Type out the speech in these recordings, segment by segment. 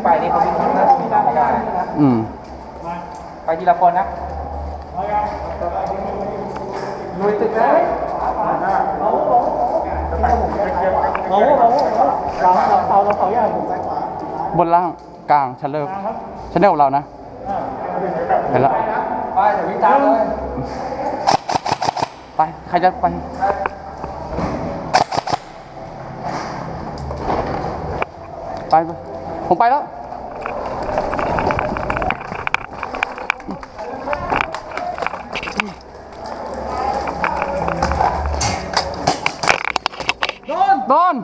ไปนี่เขาวิ่งน่าจะมีน้ำไม่ได้ไปทีละคนนะลุยตึกเลยเราใหญ่ผมซ้ายขวาบนล่างกลางชั้นเลิกชั้นเลิกของเรานะเห็นแล้วไปเดี๋ยววิ่งตามเลยไปใครจะไปผมไปแล้วโดน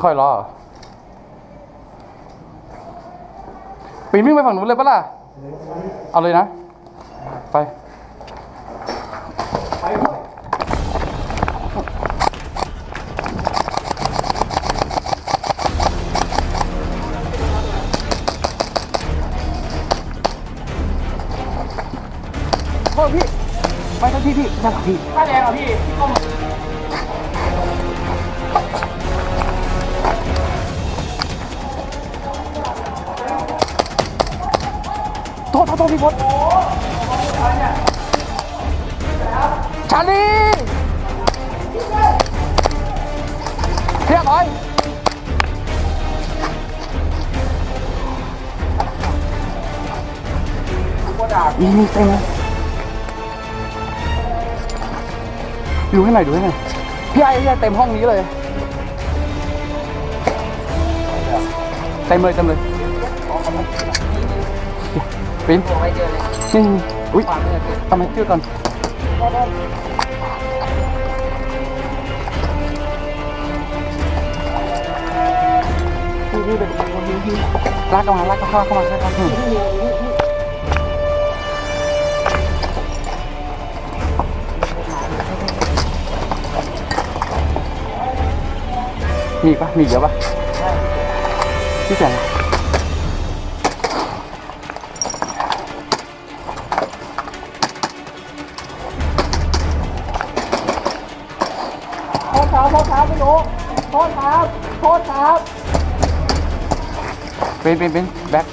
ค่อยรอปีนวิ่งไปฝั่งนู้นเลยปะล่ะเอาเลยนะไปโทษพี่ไปโทษพี่นั่นพี่ถ้าแรงเหรอพี่ก้มโทษพี่พศชาลีเรียกร้อยมีเต็มดูให้หน่อยพี่ไอ้เต็มห้องนี้เลยเต็มเลยปิ้นนี่อุ้ยทำไมชื่อก่อนพี่เป็นคนดีลากเข้ามามีปะมีเยอะปะพี่แจงโทษครับไม่รู้โทษครับเป็นแบ็ค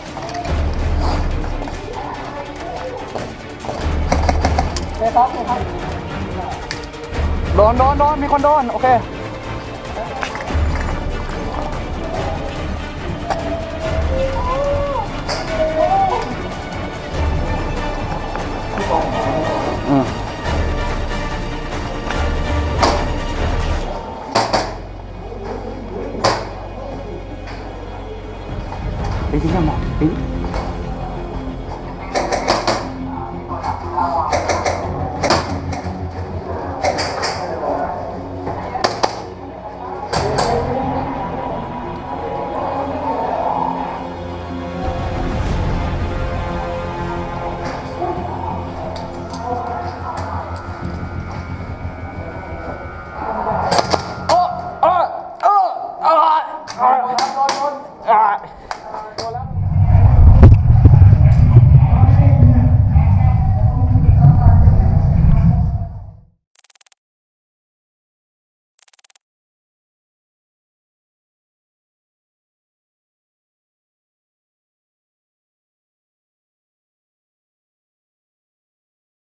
โดนมีคนโดนโอเคปิ้นยังมองปิ้น